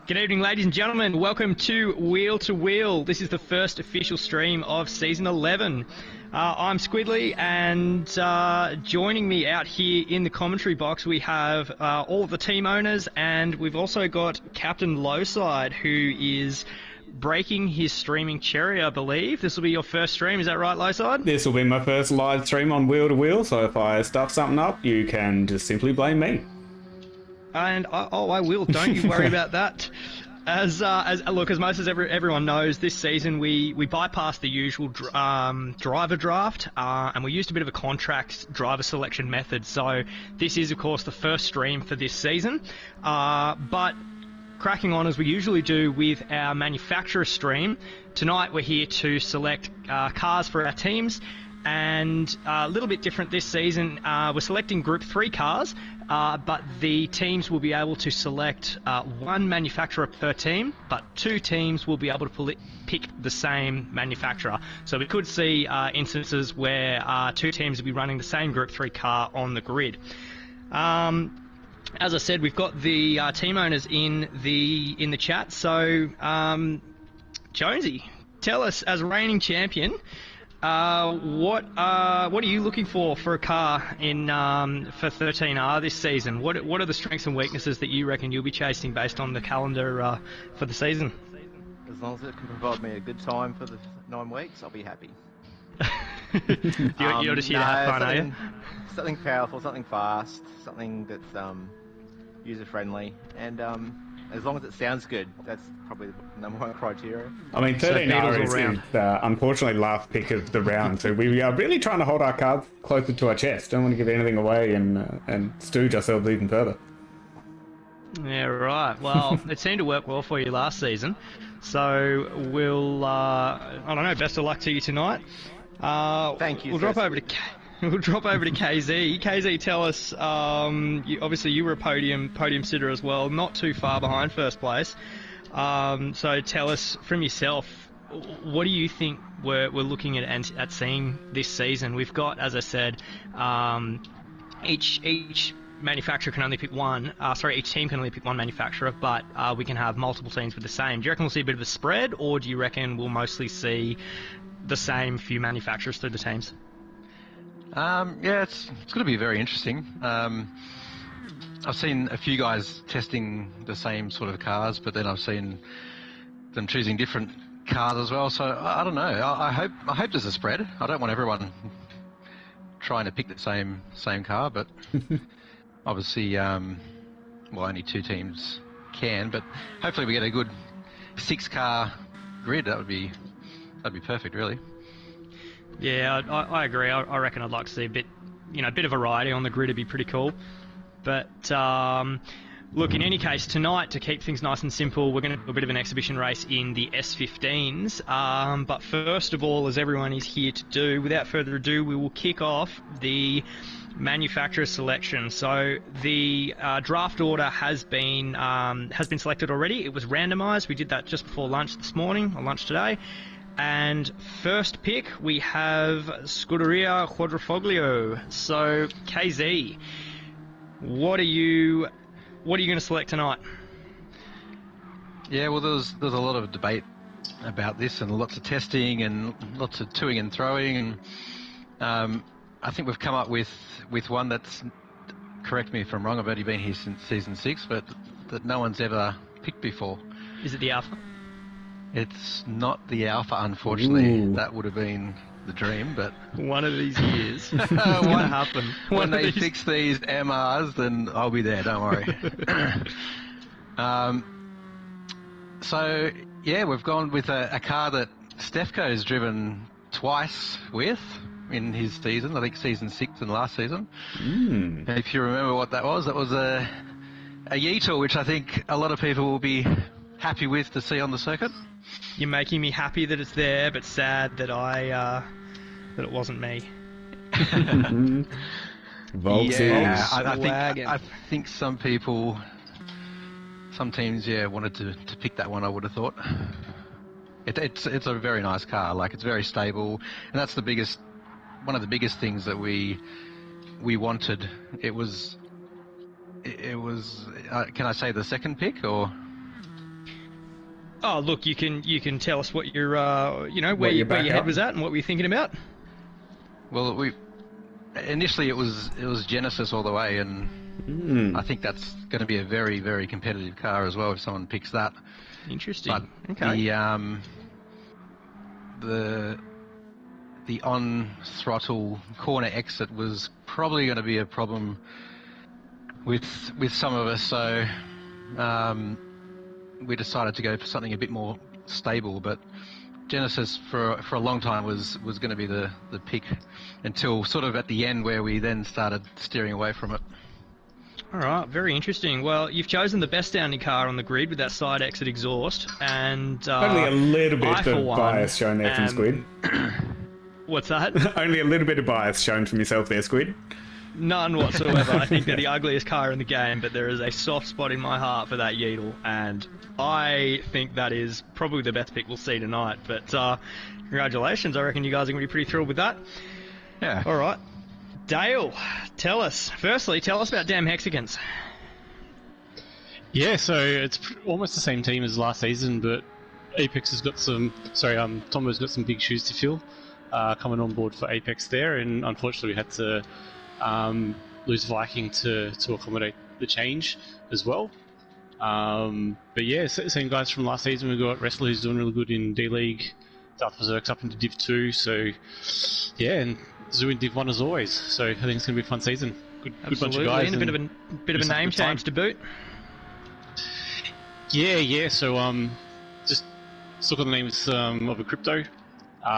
Good evening, ladies and gentlemen. Welcome to Wheel to Wheel. This is the first official stream of Season 11. I'm Squidly, and joining me out here in the commentary box, we have all of the team owners, and we've also got Captain Lowside, who is breaking his streaming cherry, I believe. This will be your first stream, is that right, Lowside? This will be my first live stream on Wheel to Wheel, so if I stuff something up, you can just simply blame me. And I will. Don't you worry about that. As most as everyone knows, this season we bypassed the usual driver draft, and we used a bit of a contract driver selection method. So this is, of course, the first stream for this season. But cracking on as we usually do with our manufacturer stream, tonight we're here to select cars for our teams. And a little bit different this season, we're selecting Group 3 cars, but the teams will be able to select one manufacturer per team, but two teams will be able to pick the same manufacturer. So we could see instances where two teams will be running the same Group 3 car on the grid. As I said, we've got the team owners in the chat. So, Jonesy, tell us, as reigning champion, what are you looking for a car for 13R this season? What are the strengths and weaknesses that you reckon you'll be chasing based on the calendar for the season? As long as it can provide me a good time for the 9 weeks, I'll be happy. You're just here to have fun, are you? Something powerful, something fast, something that's user-friendly, and as long as it sounds good, that's probably the number one criteria. I mean, 13R is unfortunately last pick of the round, so we are really trying to hold our cards closer to our chest. Don't want to give anything away and stooge ourselves even further. Yeah, right. Well, it seemed to work well for you last season, so we'll, I don't know, best of luck to you tonight. Thank you. We'll drop over to KZ. KZ, tell us, obviously you were a podium sitter as well, not too far behind first place. So tell us from yourself, what do you think we're looking at seeing this season? We've got, as I said, each manufacturer can only pick one. Each team can only pick one manufacturer, but we can have multiple teams with the same. Do you reckon we'll see a bit of a spread, or do you reckon we'll mostly see the same few manufacturers through the teams? Yeah, it's going to be very interesting. I've seen a few guys testing the same sort of cars, but then I've seen them choosing different cars as well. So I don't know. I hope there's a spread. I don't want everyone trying to pick the same car, but obviously, only two teams can. But hopefully we get a good 6-car grid. That'd be perfect, really. Yeah, I agree. I reckon I'd like to see a bit of variety on the grid. It'd be pretty cool. But look, in any case, tonight, to keep things nice and simple, we're going to do a bit of an exhibition race in the S15s. But first of all, as everyone is here to do, without further ado, we will kick off the manufacturer selection. So the draft order has been selected already. It was randomised. We did that just before lunch this morning, or lunch today. And first pick, we have Scuderia Quadrifoglio. So, KZ, what are you going to select tonight? Yeah, well, there's a lot of debate about this, and lots of testing, and lots of toing and throwing. And I think we've come up with one that's, correct me if I'm wrong, I've only been here since season 6, but that no one's ever picked before. Is it the Alpha? It's not the Alpha, unfortunately. Ooh. That would have been the dream, but one of these years it's going to happen. When they fix these MRs, then I'll be there, don't worry. So, yeah, we've gone with a car that Stefko's driven twice with in his season, I think season 6 and last season. And if you remember what that was a Yeetle, which I think a lot of people will be happy with to see on the circuit. You're making me happy that it's there, but sad that that it wasn't me. Yeah, I think some people, some teams, wanted to pick that one. I would have thought. It's a very nice car. Like, it's very stable, and that's one of the biggest things that we wanted. It was. Can I say the second pick or? Oh, look, you can tell us what your where What your where your head backup? was at and what were you thinking about. Well, initially it was Genesis all the way, and I think that's going to be a very, very competitive car as well if someone picks that. Interesting. But Okay. the on throttle corner exit was probably going to be a problem with some of us, so we decided to go for something a bit more stable. But Genesis for a long time was going to be the pick until sort of at the end where we then started steering away from it. All right, very interesting. Well, you've chosen the best sounding car on the grid with that side exit exhaust, and Only a little I, bit for of one, bias shown there from am- Squid. What's that? Only a little bit of bias shown from yourself there, Squid. None whatsoever. I think they're the ugliest car in the game, but there is a soft spot in my heart for that Yeetle, and I think that is probably the best pick we'll see tonight. But congratulations, I reckon you guys are going to be pretty thrilled with that. Yeah. All right. Dale, tell us about damn hexagons. Yeah, so it's almost the same team as last season, but Apex has got Tombo's got some big shoes to fill coming on board for Apex there, and unfortunately we had to lose Viking to accommodate the change as well. But yeah, same guys from last season. We've got Wrestler who's doing really good in D-League, Darth Berserk's up into Div 2, so yeah, and Zoo in Div 1 as always. So I think it's going to be a fun season. Good bunch of Absolutely, guys. and a bit of a name change to boot. Yeah. So just look at the names of a crypto.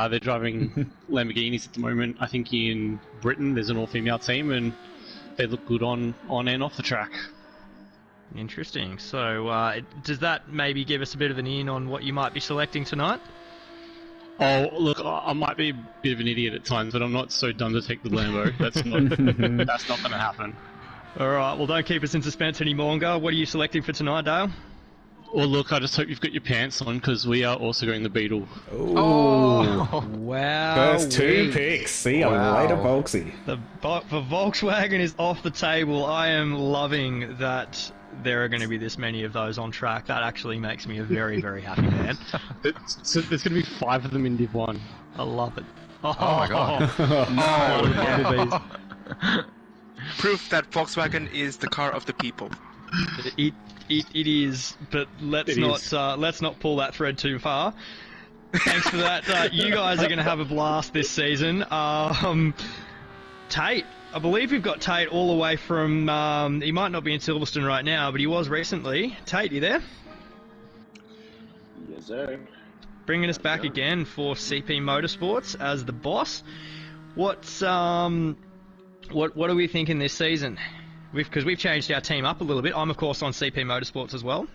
They're driving Lamborghinis at the moment. I think in Britain there's an all-female team, and they look good on and off the track. Interesting. So does that maybe give us a bit of an in on what you might be selecting tonight? Oh, look, I might be a bit of an idiot at times, but I'm not so dumb to take the Lambo. That's not going to happen. All right. Well, don't keep us in suspense any longer. What are you selecting for tonight, Dale? Well, look, I just hope you've got your pants on, because we are also going the Beetle. Oh, wow. First two picks. See you later, Volksy. The Volkswagen is off the table. I am loving that there are going to be this many of those on track. That actually makes me a very, very happy man. So there's going to be 5 of them in Div 1. I love it. Oh my god. Proof that Volkswagen is the car of the people. It is, but let's not pull that thread too far. Thanks for that. You guys are going to have a blast this season. Tate, I believe we've got Tate all the way from. He might not be in Silverstone right now, but he was recently. Tate, you there? Yes, sir. Bringing us back again for CP Motorsports as the boss. What are we thinking this season? Because we've changed our team up a little bit. I'm of course on CP Motorsports as well.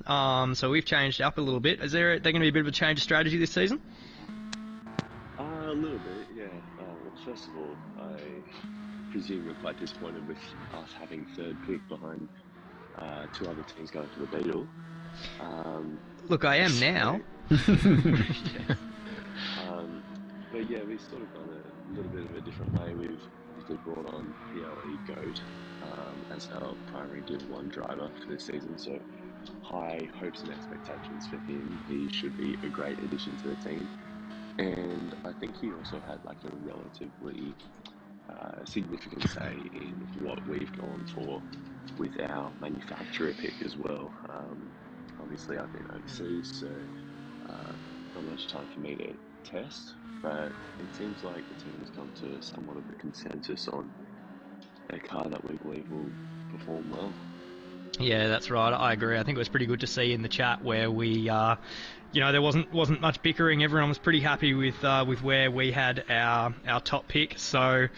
So we've changed up a little bit. Is there going to be a bit of a change of strategy this season? A little bit, yeah. Well, first of all, I presume you're quite disappointed with us having third pick behind 2 other teams going for the Beetle. Look, I am now. Yes. But yeah, we've sort of gone a little bit of a different way. We've obviously brought on PLE Goat as our primary Div 1 driver for this season, so high hopes and expectations for him. He should be a great addition to the team, and I think he also had like a relatively significant say in what we've gone for with our manufacturer pick as well. Obviously I've been overseas, so not much time for me to test, but it seems like the team has come to somewhat of a consensus on a car that we believe will perform well. Yeah, that's right. I agree. I think it was pretty good to see in the chat where we, there wasn't much bickering. Everyone was pretty happy with where we had our top pick. So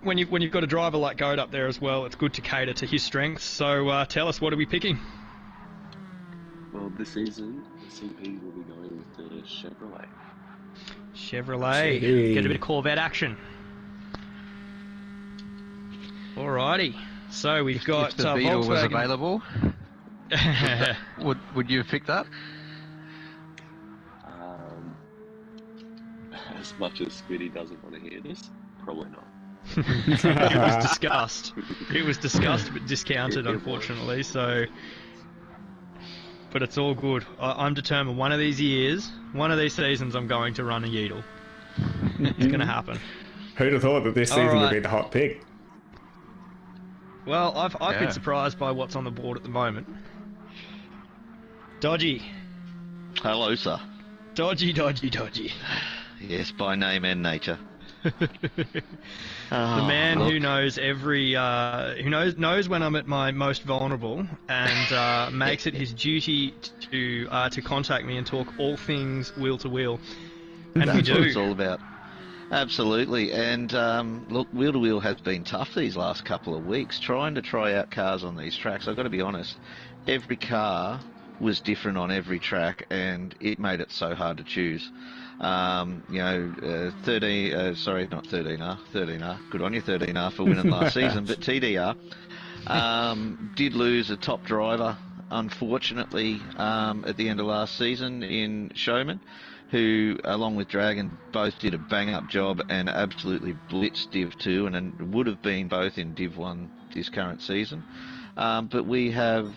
when you've got a driver like Goat up there as well, it's good to cater to his strengths. So tell us, what are we picking? Well, this season, the CP will be going with the Chevrolet. Chevrolet. Gee. Get a bit of Corvette action. Alrighty. So we've got If the Beetle was Volkswagen. available, would you have picked that? As much as Squiddy doesn't want to hear this, probably not. It was discussed. It was discussed but discounted, unfortunately. So, but it's all good. I'm determined. One of these years, one of these seasons, I'm going to run a Yeetle. It's going to happen. Who'd have thought that this season would be the hot pick? Well, I've been surprised by what's on the board at the moment. Dodgy. Hello, sir. Dodgy, dodgy, dodgy. Yes, by name and nature. The man who knows knows when I'm at my most vulnerable and makes it his duty to contact me and talk all things wheel to wheel. And That's we do. what it's all about. Absolutely. And look, wheel to wheel has been tough these last couple of weeks. Trying to try out cars on these tracks, I've got to be honest. Every car was different on every track, and it made it so hard to choose. 13R. Good on you, 13R, for winning last season. But TDR did lose a top driver, unfortunately, at the end of last season in Showman, who, along with Dragon, both did a bang-up job and absolutely blitzed Div 2 and would have been both in Div 1 this current season. But we have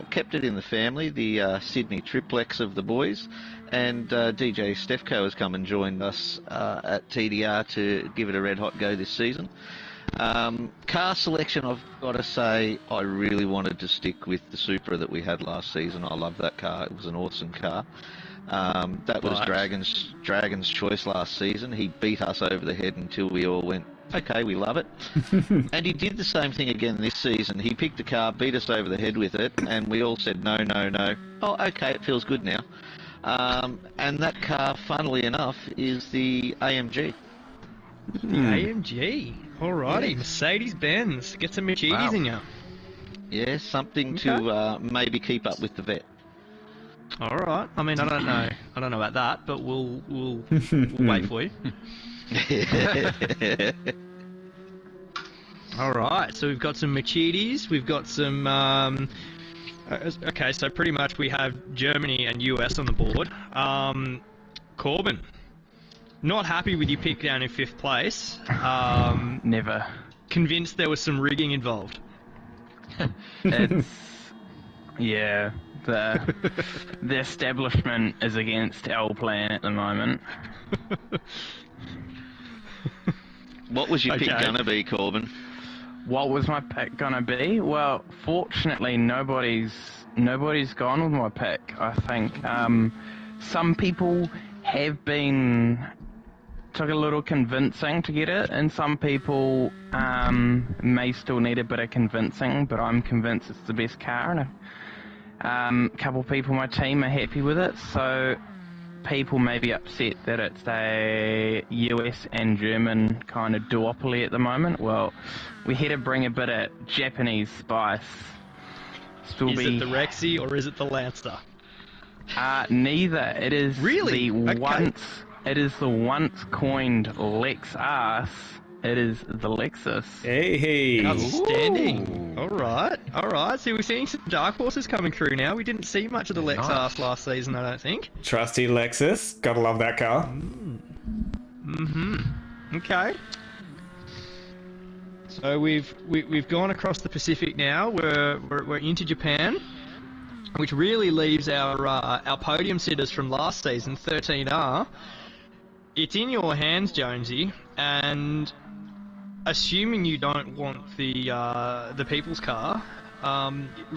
kept it in the family, the Sydney triplex of the boys, and DJ Stefko has come and joined us at TDR to give it a red-hot go this season. Car selection, I've got to say, I really wanted to stick with the Supra that we had last season. I love that car. It was an awesome car. That was Dragon's choice last season. He beat us over the head until we all went, okay, we love it. And he did the same thing again this season. He picked a car, beat us over the head with it, and we all said, no, no, no. Oh, okay, it feels good now. And that car, funnily enough, is the AMG. AMG. Alrighty, Yes. Mercedes-Benz. Get some Mercedes in you. Yeah, something to maybe keep up with the vet. All right. I mean, I don't know about that, but we'll wait for you. All right. So we've got some Mercedes. We've got some. Okay, so pretty much we have Germany and US on the board. Corbin, not happy with your pick down in 5th place. Never. Convinced there was some rigging involved. It's yeah. The establishment is against our plan at the moment. What was your pick gonna be, Corbin? What was my pick gonna be? Well, fortunately, nobody's gone with my pick. I think some people have took a little convincing to get it, and some people may still need a bit of convincing. But I'm convinced it's the best car, and a couple of people on my team are happy with it. So people may be upset that it's a US and German kind of duopoly at the moment. Well, we had to bring a bit of Japanese spice. Is it the Rexy or is it the Lancer? Neither. It is really It is the once coined Lexus. It is the Lexus. Hey. Outstanding. All right. See, we're seeing some dark horses coming through now. We didn't see much of the Lexus last season, I don't think. Trusty Lexus. Gotta love that car. Okay. So we've gone across the Pacific now. We're into Japan, which really leaves our podium sitters from last season, 13R. It's in your hands, Jonesy, and assuming you don't want the people's car,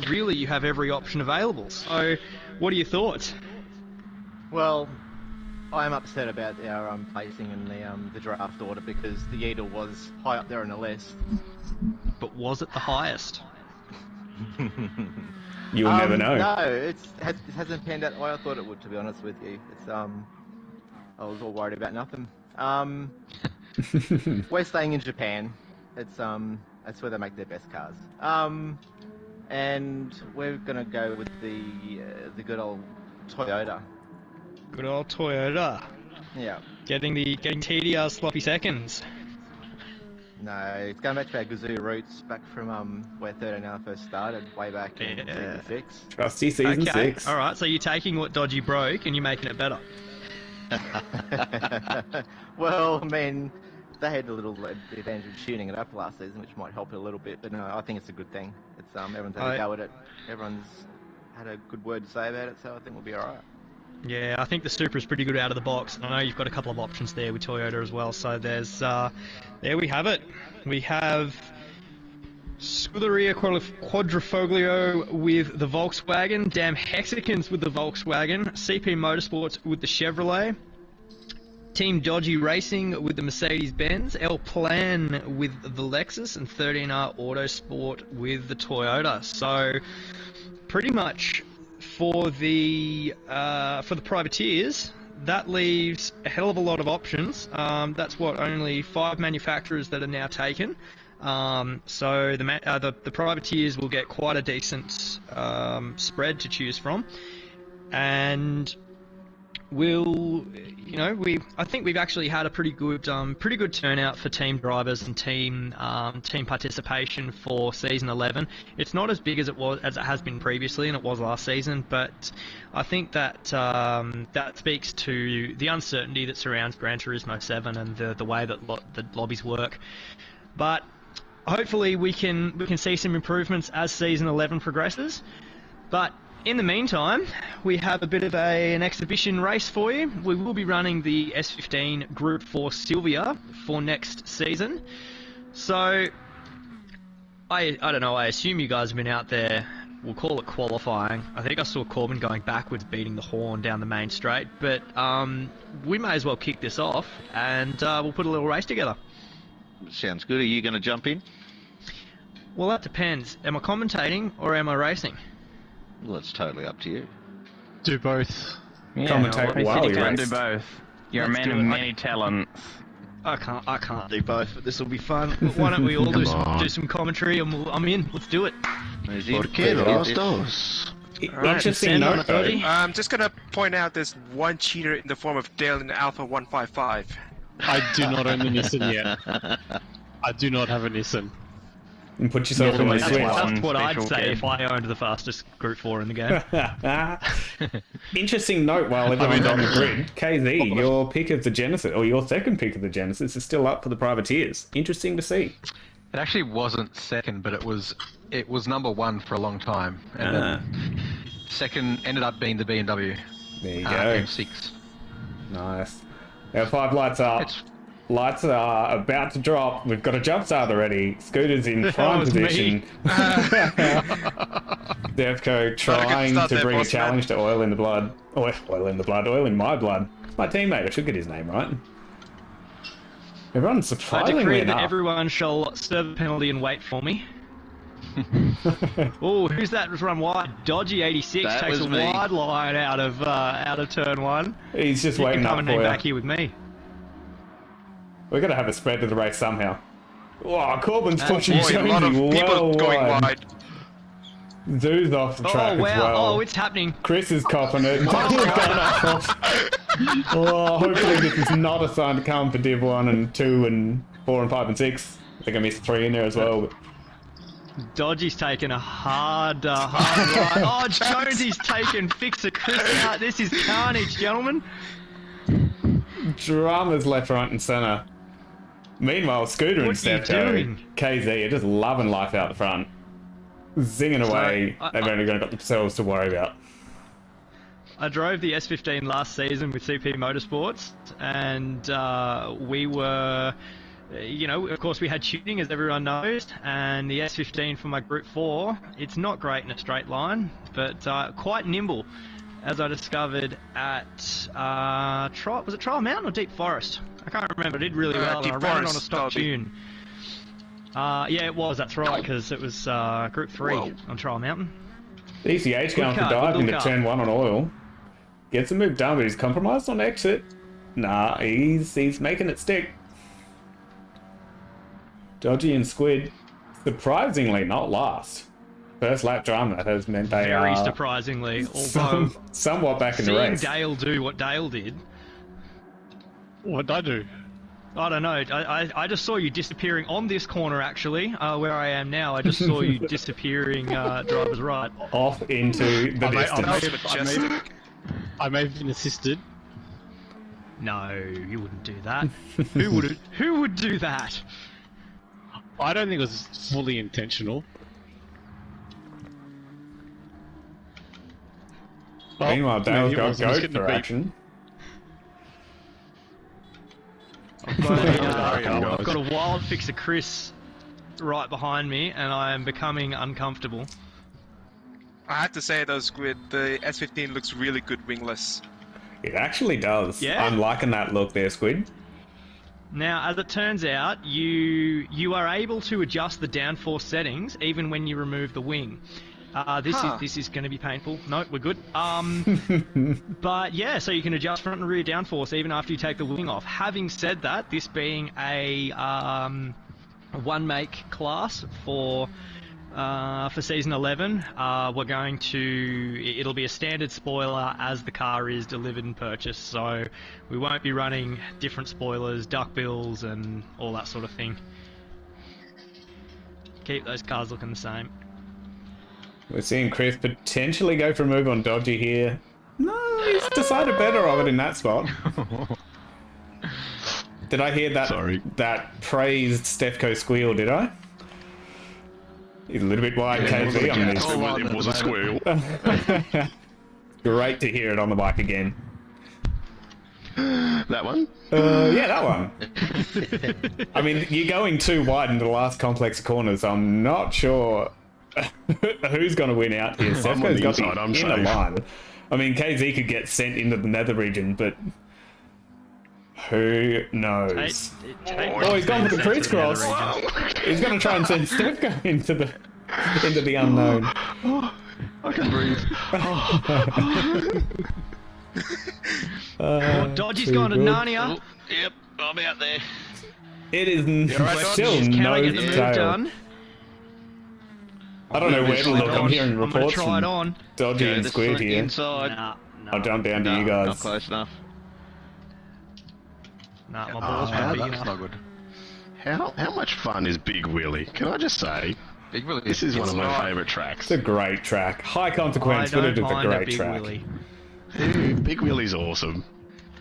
really you have every option available. So, what are your thoughts? Well, I'm upset about our placing in the draft order because the Yeetle was high up there on the list. But was it the highest? You'll never know. No, it hasn't panned out the way I thought it would, to be honest with you. It's I was all worried about nothing. We're staying in Japan. It's that's where they make their best cars. And we're gonna go with the good old Toyota. Good old Toyota. Yeah. Getting TDR sloppy seconds. No, it's going back to our Gazoo roots, back from where 13R first started, way back in season 6. Trusty season 6. All right. So you're taking what Dodgy broke and you're making it better. Well, I mean, they had a little advantage of tuning it up last season, which might help it a little bit. But no, I think it's a good thing. It's everyone's had a go at it. Everyone's had a good word to say about it, so I think we'll be alright. Yeah, I think the Supra is pretty good out of the box. I know you've got a couple of options there with Toyota as well. So there we have it. We have Scuderia Quadrifoglio with the Volkswagen, Damn Hexicans with the Volkswagen, CP Motorsports with the Chevrolet, Team Dodgy Racing with the Mercedes-Benz, El Plan with the Lexus, and 13R Autosport with the Toyota. So pretty much for the privateers, that leaves a hell of a lot of options. That's only 5 manufacturers that are now taken. So the privateers will get quite a decent spread to choose from, and I think we've actually had a pretty good turnout for team drivers and team participation for season 11. It's not as big as it has been previously, and it was last season, but I think that that speaks to the uncertainty that surrounds Gran Turismo 7 and the way that the lobbies work. But hopefully we can see some improvements as season 11 progresses. But in the meantime, we have a bit of an exhibition race for you. We will be running the S15 Group 4 Silvia for next season. So, I don't know, I assume you guys have been out there, we'll call it qualifying. I think I saw Corbin going backwards, beating the horn down the main straight. But we may as well kick this off, and we'll put a little race together. Sounds good. Are you going to jump in? Well, that depends. Am I commentating or am I racing? Well, it's totally up to you. Do both. Yeah, Commentate while you you can race. do both. You're Let's a man do of it. many talents. I can't do both, but this will be fun. Why don't we all do some commentary, and I'm in. Let's do it. ¿Por qué los dos? Interesting send on note it, though. Dodgy. I'm just gonna point out there's one cheater in the form of Dale in Alpha 155. I do not own the Nissan yet. I do not have a Nissan. And put yourself in the That's switch. why- That's what I'd special say kid. if I owned the fastest Group 4 in the game. Interesting note while everyone's on the grid. KZ, your pick of the Genesis, or your second pick of the Genesis, is still up for the privateers. Interesting to see. It actually wasn't second, but it was number 1 for a long time, and then second ended up being the BMW There you go. M6. Nice. Our 5 lights are It's Lights are about to drop. We've got a jump start already. Scooter's in prime was me. position. Devco trying start to there, bring a boss man. challenge to Oil in the Blood. Oil in the Blood. Oil in my blood. It's my teammate. I should get his name right. Everyone's I surprisingly decree that enough. everyone shall serve a penalty and wait for me. Oh, who's that run wide? Dodgy 86 That takes was a me. wide line out of turn 1. He's just You can waiting come up and for hang you. back here with me. We're going to have a spread to the race somehow. Oh, Corbin's pushing Boy, a lot of Jonesy people well going wide. wide. Zoo's off the track Oh, wow. as well. Oh, it's happening. Chris is copping it. Oh, hopefully this is not a sign to come for Div 1 and 2 and 4 and 5 and 6. I think I missed 3 in there as well. But Dodgy's taken a hard ride. Oh, Jonesy's taken Fixer Chris out. This is carnage, gentlemen. dramas left, right and centre. Meanwhile, Scooter and What are you Stepco, doing? KZ are just loving life out the front. Zinging away. They've only got themselves to worry about. I drove the S15 last season with CP Motorsports, and we were, of course we had tuning, as everyone knows, and the S15 for my Group 4, it's not great in a straight line, but quite nimble, as I discovered at, was it Trial Mountain or Deep Forest? I can't remember, it did really well, and I Deep ran it on a Forest, stock Derby. tune. Yeah, it was, that's right, because it was Group 3 on Trial Mountain. ECH going for car, dive good into car. turn 1 on Oil. Gets a move done, but he's compromised on exit. Nah, he's making it stick. Dodgy and Squid, surprisingly not last. First lap drama has meant they Very are surprisingly, although somewhat back in the seeing race. Dale do what Dale did, What did I do? I don't know. I just saw you disappearing on this corner, actually, where I am now. I just saw you disappearing driver's right. Off into the distance. Majestic. I may have been assisted. No, you wouldn't do that. Who would do that? I don't think it was fully intentional. Meanwhile, Dale's he got wasn't. He's goat getting a for beep. action. I've got a wild fixer Chris right behind me, and I am becoming uncomfortable. I have to say though, Squid, the S15 looks really good wingless. It actually does. Yeah? I'm liking that look there, Squid. Now, as it turns out, you are able to adjust the downforce settings even when you remove the wing. This is going to be painful. No, we're good. But yeah, so you can adjust front and rear downforce even after you take the wing off. Having said that, this being a one make class for season 11, we're going to. It'll be a standard spoiler as the car is delivered and purchased. So we won't be running different spoilers, duck bills, and all that sort of thing. Keep those cars looking the same. We're seeing Chris potentially go for a move on Dodgy here. No, he's decided better of it in that spot. Did I hear that? Sorry. That praised Stefco squeal, did I? He's a little bit wide, KZ, on this. It was a squeal. Great to hear it on the bike again. That one? Yeah, that one. I mean, you're going too wide into the last complex corners. I'm not sure who's going to win out here. I'm on Stefco's the got inside, the I'm inner safe. line. I mean, KZ could get sent into the nether region, but who knows? Oh, he's gone for the crisscross. He's going to try and send Stefco into the unknown. I can breathe. Dodgy's gone to Narnia. Yep, I'm out there. It is still Can I no get the move tail. done? I don't know where to look. I'm hearing I'm going to reports try it from on. Dodgy Go and the Squid front here. inside. Nah, I'll jump down to No, you not guys. close enough. Nah, my ball's not big That's enough. not good. How much fun is Big Willie? Can I just say, Big Willie. this is one of my not. favourite tracks. It's a great track. High I consequence, but don't it is a mind a great big track. Willy. Dude, Big Willie's awesome.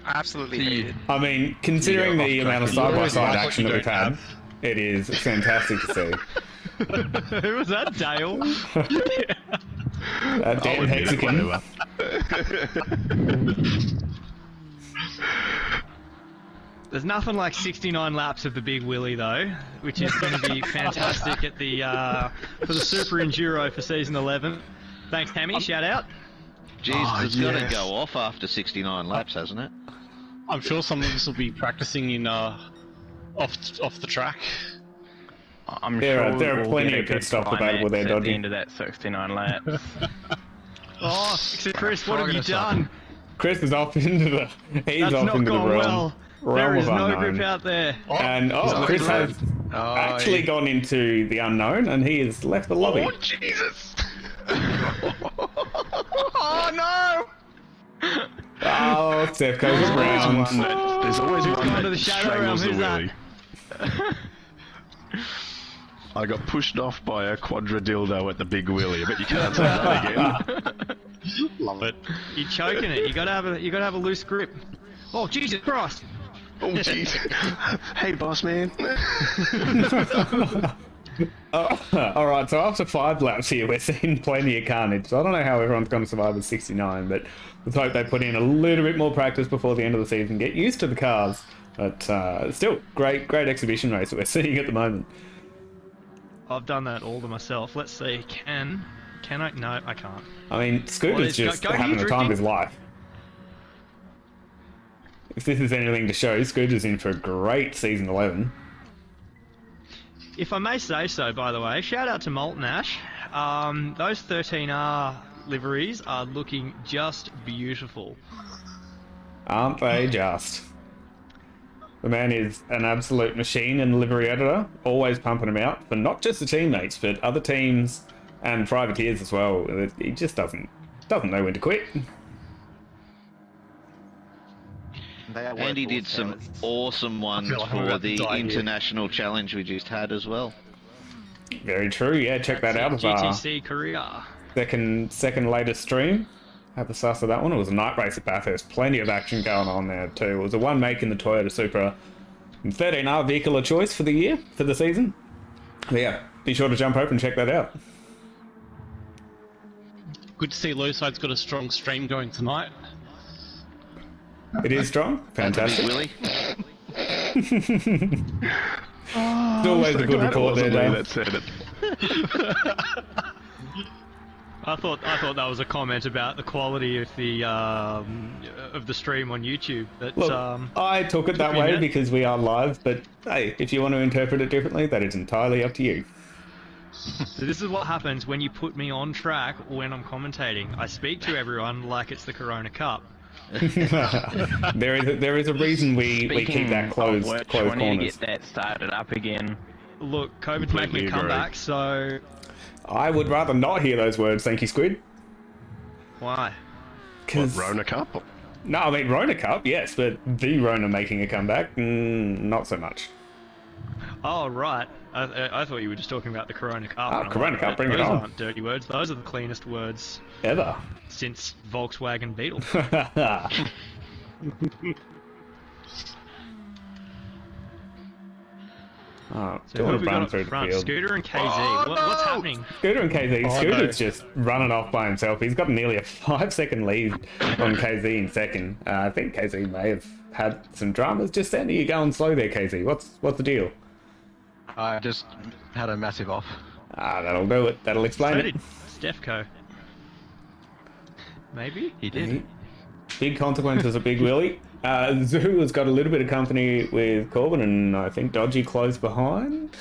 I absolutely hate it. I mean, considering Yeah, the off amount of track. side-by-side Always action that like we've what you had, don't it is fantastic to see. Who was that, Dale? That damn Mexican. There's nothing like 69 laps of the Big Willy though, which is going to be fantastic at the for the Super Enduro for season 11. Thanks, Tammy. Shout out. Jeez, it's got to yes. go off after 69 laps, hasn't it? I'm sure some of us will be practicing in off the track. I'm There sure are- there are we'll plenty get a of good good stuff available there, climax at Dodgy. the end of that 69 laps. Oh, so Chris, what have you Frog in a done? Chris is off into the. He's That's off not into the gone realm. well. There realm is of no unknown. grip out there. And Chris has actually gone into the unknown, and he has left the lobby. Oh, Jesus! Oh no! Oh, Steph goes around. There's always one gone to the that shadow realm. strangles the Who's that? Willie. I got pushed off by a quadradildo at the Big Willie, but you can't say that again. Love it. You're choking it. You got to have a loose grip. Oh, Jesus Christ! Oh, jeez. Hey, boss man. Alright, so after 5 laps here, we're seeing plenty of carnage. So I don't know how everyone's going to survive the 69, but let's hope they put in a little bit more practice before the end of the season, get used to the cars. But still, great exhibition race that we're seeing at the moment. I've done that all to myself. Let's see. Can I? No, I can't. I mean, Scooter's Well, just go having here, the time of drifting. his life. If this is anything to show, Scooter's in for a great season 11. If I may say so, by the way, shout out to Molten Ash. Those 13R liveries are looking just beautiful. Aren't they just? The man is an absolute machine and livery editor, always pumping them out for not just the teammates, but other teams and privateers as well. He just doesn't know when to quit. They are And he workhorse did some fellas. awesome ones like I'm for about to the die here. international challenge we just had as well. Very true. Yeah, check that out of our GTC Korea. second latest stream. Have a suss of that one. It was a night race at Bathurst. Plenty of action going on there too. It was a one make in the Toyota Supra. 13R vehicle of choice for the year, for the season. But yeah, be sure to jump over and check that out. Good to see Lowside's got a strong stream going tonight. It is strong. Fantastic. Willie. It's always a good report there, Dale. That said it. I thought that was a comment about the quality of the stream on YouTube. But Look, I took it that me a way minute. because we are live, but hey, if you want to interpret it differently, that is entirely up to you. So this is what happens when you put me on track when I'm commentating. I speak to everyone like it's the Corona Cup. There is a reason we keep that closed we need corners. to get that started up again. Look, COVID's making a comeback, so I would rather not hear those words, thank you, Squid. why? What, Rona Cup? No, I mean Rona Cup, yes, but the Rona making a comeback, not so much. Oh, right. I thought you were just talking about the Corona Cup. Ah, and I'm Corona like, Cup, bring it those on. aren't dirty words. Those are the cleanest words Ever. since Volkswagen Beetle. Oh, So don't who want have to we got run up through the front? field. Scooter and KZ. What's happening? Scooter and KZ. Oh, Scooter's no. just running off by himself. He's got nearly a 5-second lead on KZ in second. I think KZ may have had some dramas just then. You're going slow there, KZ. What's the deal? I just had a massive off. That'll do it. That'll explain So it. did Stefco. Maybe? He did. Big consequences of Big Willie. Zoo has got a little bit of company with Corbin, and I think Dodgy close behind.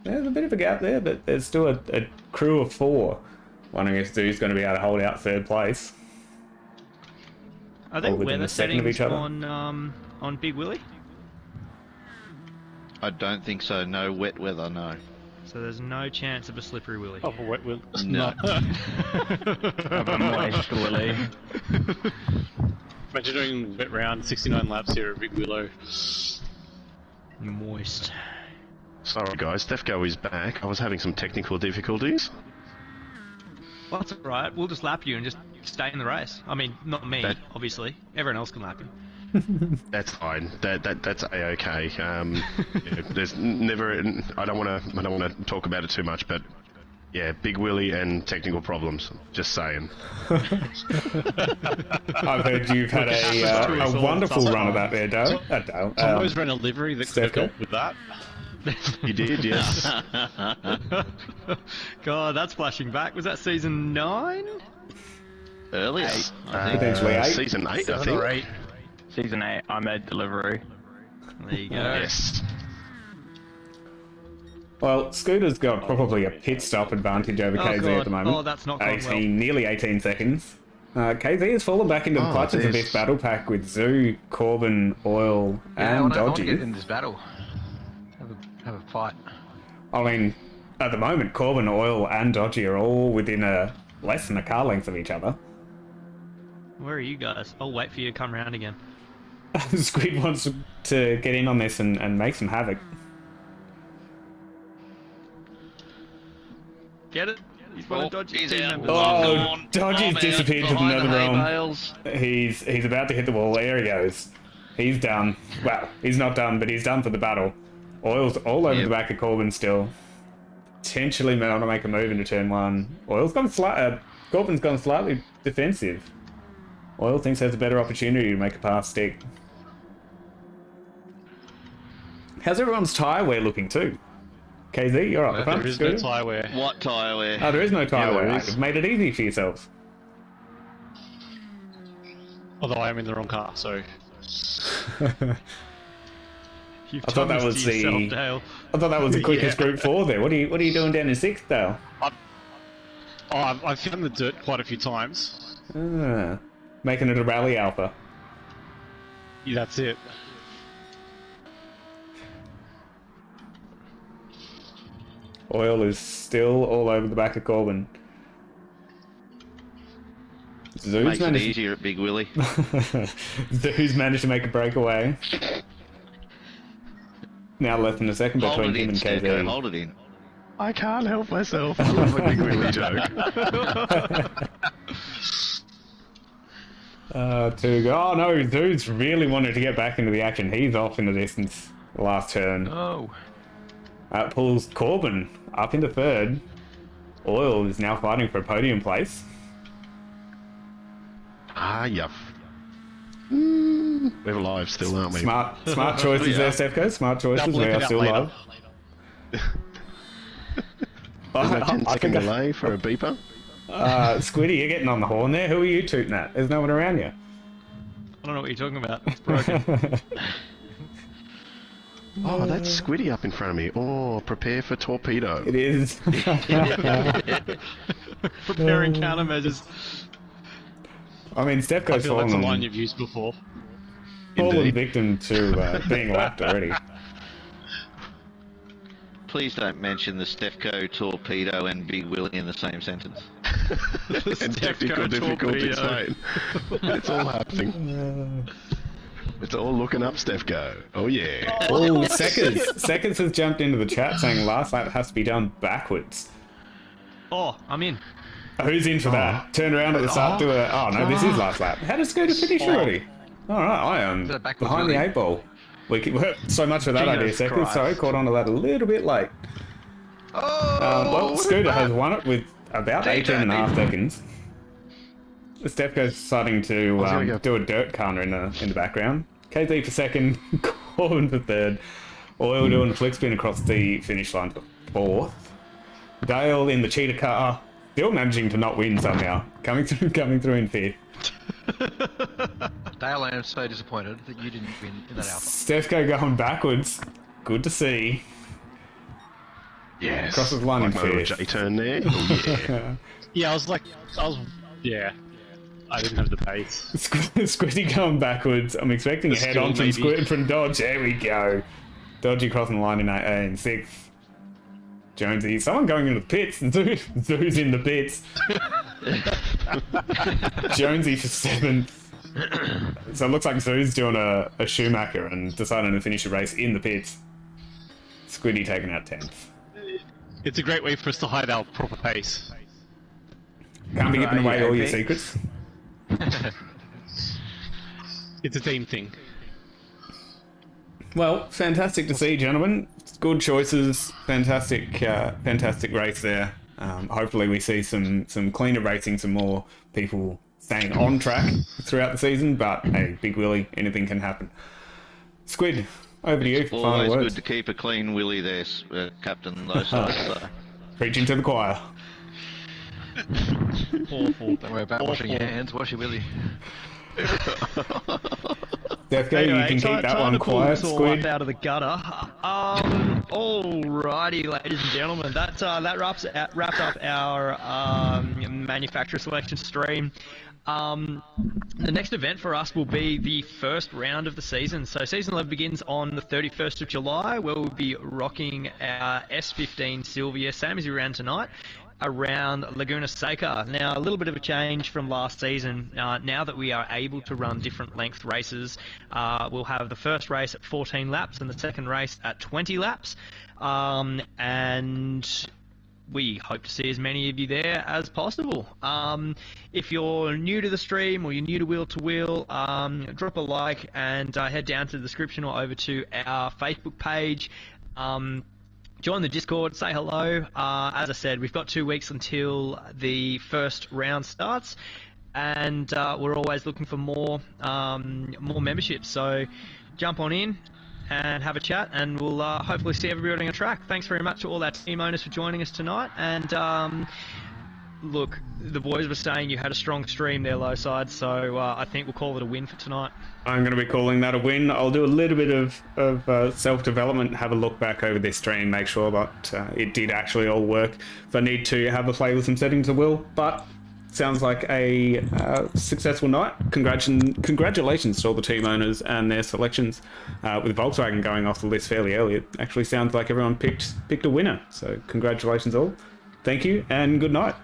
There's a bit of a gap there, but there's still a crew of 4. Wondering if Zoo's going to be able to hold out third place. Are there All within weather a second of settings each other. on Big Willie? I don't think so. No wet weather, no. So there's no chance of a slippery Willie. Oh, wet will. No. Of a moist Willie. Imagine doing wet round, 69 laps here at Big Willow. Moist. Sorry guys, Defco is back. I was having some technical difficulties. Well, that's alright. We'll just lap you and just stay in the race. I mean, not me, obviously. Everyone else can lap him. That's fine. That's a-okay. Yeah, there's never. I don't want to talk about it too much, but yeah, Big Willie and technical problems. Just saying. I've heard you've had a wonderful run of that there, Dale. Tom always ran a livery that could have Stefco? helped with that. You did, yes. God, that's flashing back. Was that season 9? Earlier, I think. Potentially 8. Season 8, I 7 think. or 8. Season 8, I made delivery. There you go. Yes. Well, Scooter's got probably a pit stop advantage over Oh, KZ God. at the moment. Oh, that's not going well. Nearly 18 seconds. KZ has fallen back into the clutches of geez. this battle pack with Zoo, Corbin, Oil, Yeah, I and want to get Dodgy. in this battle. Have a fight. I mean, at the moment, Corbin, Oil, and Dodgy are all within less than a car length of each other. Where are you guys? I'll wait for you to come round again. Squid wants to get in on this and make some havoc. Get it? He's one of Dodgy's team members. Oh, Dodgy's disappeared to the nether realm. He's about to hit the wall. There he goes. He's done. Well, he's not done, but he's done for the battle. Oil's all over the back of Corbin still. Potentially may want to make a move into turn 1. Oil's gone Corbin's gone slightly defensive. Oil thinks there's a better opportunity to make a pass stick. How's everyone's tyre wear looking too? KZ, you're up the front. There is no Scooter? tyre wear. What tyre wear? Oh, there is no tyre Yeah, there wear. is. You've made it easy for yourselves. Although I am in the wrong car, so. You've I thought done that this was to yourself, the- Dale. I thought that was the quickest Group 4 there. What are you doing down in 6th, Dale? I've found the dirt quite a few times. Making it a rally alpha. Yeah, that's it. Oil is still all over the back of Corbin. Zoo's Makes it managed, easier at Big Willie. Zoo's managed to make a breakaway. Now less than a second Hold between it him in, and Stefco. KZ. Hold it in. I can't help myself. I love a Big Willie joke. Two go. Oh no, Zoo's really wanted to get back into the action. He's off in the distance. The last turn. Oh. Pulls Corbin up into 3rd. Oil is now fighting for a podium place. Yeah. We're alive still, aren't we? Smart choices there, Stefko. Smart choices. Double We it are out still later. live. Isn't that 10 I second think delay for a beeper? Squiddy, you're getting on the horn there. Who are you tooting at? There's no one around you. I don't know what you're talking about. It's broken. Oh, that's Squiddy up in front of me. Oh, prepare for torpedo. It is. Preparing countermeasures. I mean, I Stefko's feel that's a line fallen you've used before. Indeed. victim to being lapped already. Please don't mention the Stefco torpedo and Big Willie in the same sentence. And technical difficulties, mate. It's all happening. It's all looking up, Stefko. Oh, yeah. Oh, Seconds has jumped into the chat saying last lap has to be done backwards. Oh, I'm in. Who's in for that? Turn around at the start, do a... Oh, no, this is last lap. How does Scooter finish already? All right, I am Is that backwards, behind the really? 8 ball. So much for that idea, Jesus Seconds. Christ. Sorry, caught on to that a little bit late. Well, Scooter has won it with about 18 and a half seconds. Stefko's deciding to gonna do a dirt corner in the background. KZ for second, Corbin for third. Oil doing a flick spin across the finish line for fourth. Dale in the cheetah car, still managing to not win somehow. Coming through in fifth. Dale, I am so disappointed that you didn't win in that alpha. Stefko going backwards. Good to see. Yes. Crosses line in like my little fifth. J-turn there. Oh, yeah. Yeah, yeah. I didn't have the pace. Squiddy going backwards. I'm expecting a The head on skill, from maybe. Squid from Dodge. There we go. Dodgy crossing the line in sixth. Jonesy, someone going into the pits. Zoo's in the pits. Jonesy for seventh. So it looks like Zoo's doing a Schumacher and deciding to finish the race in the pits. Squiddy taking out 10th. It's a great way for us to hide our proper pace. Can't be giving away all your Apex. secrets. It's a team thing. Well, fantastic to see, gentlemen. Good choices. Fantastic race there. Hopefully we see some cleaner racing, some more people staying on track throughout the season. But hey, Big Willie, anything can happen. Squid, over to you for final Always words. good to keep a clean Willie there, Captain. Those sides. So. Preaching to the choir. Awful. Don't worry about washing your hands, wash your willy. Defco, you can keep that one to pull quiet, this all Squid. up out of the gutter. Alrighty, ladies and gentlemen, that wrapped up our manufacturer selection stream. The next event for us will be the first round of the season. So season 11 begins on the 31st of July, where we'll be rocking our S15 Sylvia, same as we ran tonight, around Laguna Seca. Now, a little bit of a change from last season. Now that we are able to run different length races, we'll have the first race at 14 laps and the second race at 20 laps. And we hope to see as many of you there as possible. If you're new to the stream or you're new to Wheel, drop a like and head down to the description or over to our Facebook page. Join the Discord, say hello. As I said, we've got 2 weeks until the first round starts, and we're always looking for more memberships. So jump on in and have a chat, and we'll hopefully see everybody on track. Thanks very much to all our team owners for joining us tonight. And look, the boys were saying you had a strong stream there, low side, so I think we'll call it a win for tonight. I'm going to be calling that a win. I'll do a little bit of self-development, have a look back over this stream, make sure that it did actually all work. If I need to have a play with some settings, I will. But sounds like a successful night. Congratulations to all the team owners and their selections. With Volkswagen going off the list fairly early, it actually sounds like everyone picked a winner. So congratulations all. Thank you and good night.